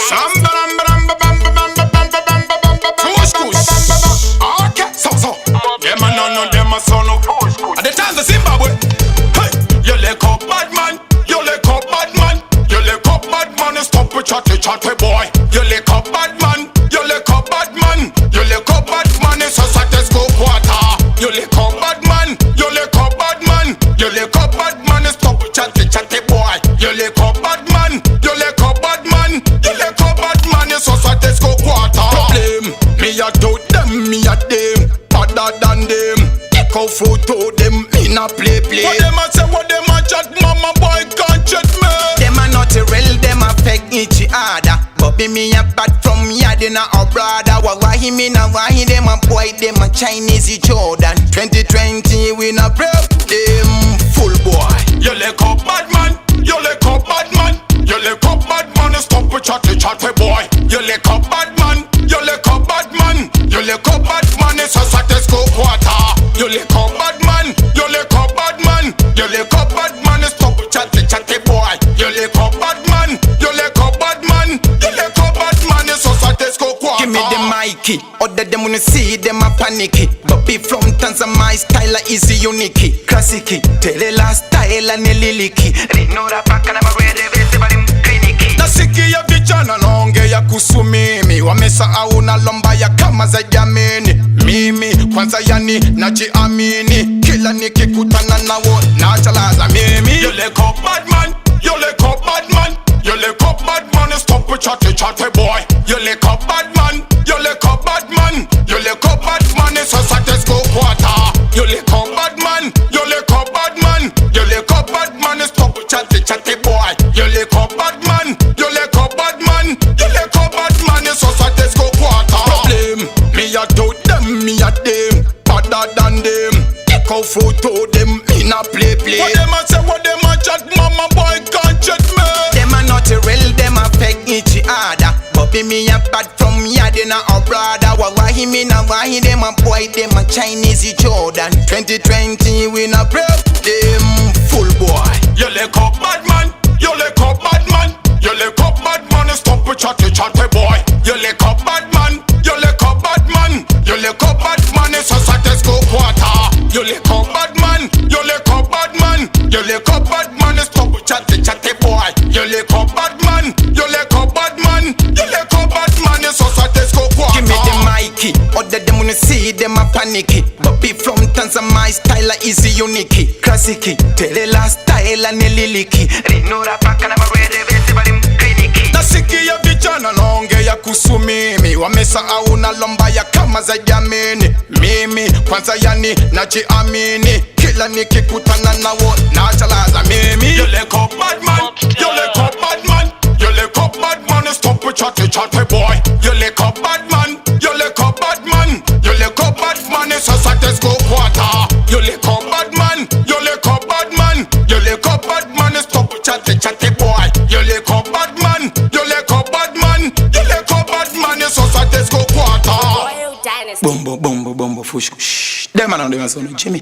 Okay, so them a none of them a son of at the times of Zimbabwe. Hey, you lick up bad man, you lick up bad man, you lick up bad man, and stop with chatty boy. You lick up bad man, you lick up bad man, you lick up bad man, it's a status quo quarter. You lick up bad man, you lick up bad man, you lick up bad man, and stop with chatty boy. You lick up bad man, you lick up bad man, you lick up bad man, it's a status quo quarter. Problem, me a do them, me a them, other than them. Go photo them in a play. What them a say, what them a chat, mama boy can't chat me. Them a not real, them a fake each other. But me a bad from yard in a brother. Wallahi me na wahi, them a boy, them a Chinese Jordan. 2020 we na brave them full boy. You lick up bad man, you lick up bad man, you lick up bad man, and stop with chatty boy. You lick up bad man, you lick up bad man, you lick up bad man, it's a status quo quarter. You lick up bad man, you lick up bad man, you lick up bad man, and stop with chatty boy. You lick up bad man, you lick up bad man, you lick up bad man, it's a status quo quarter. Give me the mic, other them wanna see them a panic. But be from Tanzania, my style is unique. Classic, tell the last style and the lyric. Rino rapaka na marede vese bali kliniki. Nasiki ya vijana naongea ya kuhusu mimi. Wamesahau na lomba ya kama za jamini. Mimi kwanza yani najiamini. Kila nikikutana nao nachalaza mimi. You lick up bad man, you lick up bad man, you lick up bad man, and stop with chatty boy. You lick up bad man, you lick up bad man, you lick up bad man, it's a status quo quarter. You lick up bad man, you lick up bad man, you lick up bad man, and stop with chatty boy. You lick up bad man, you lick up bad man, you lick up bad man, it's a status quo quarter. Problem, me a do them, me a them, other than them. Go photo them in a play. What them a say, what them a chat, mama boy can't chat me. Them a not real, them a fake each other. But me a bad from yard in a brother. Wallahi me na wahi, them a boy, them a Chinese Jordan. 2020 we na brave them full boy. You lick up bad man, you lick up bad man, you lick up bad man, and stop with chatty boy. You lick up bad man, you lick up bad man, you lick up bad man, it's a status quo quarter. You lick up bad man, you lick up bad man, you lick up bad man, and stop with chatty boy. You lick up bad man, you lick up bad man, you lick up bad man, it's a status quo quarter. Give me the mic, other them wanna see them a panic. But be from Tanzania, my style is unique. Classic, tell the last style and the lyric. Rino rapaka na marede vese bali kliniki. Nasiki ya vijana naongea kuhusu mimi. Wamesahau na lomba ya kama za jamini. Mimi kwanza yani najiamini. Kila nikikutana nao nachalaza mimi. You lick up bad man, you lick up bad man, you lick up bad man, and stop with chatty boy. You lick up bad man, you lick up bad man, you lick up bad man, it's a status quo quarter. You lick up bad man, you lick up bad man, you lick up bad man, and stop with chatty boy. You lick up bad man, you lick up bad man, you lick up bad man, it's a status quo quarter. Royal Dynasty. Bombo, fushku. Shh. Them a know them a son of Jimmy.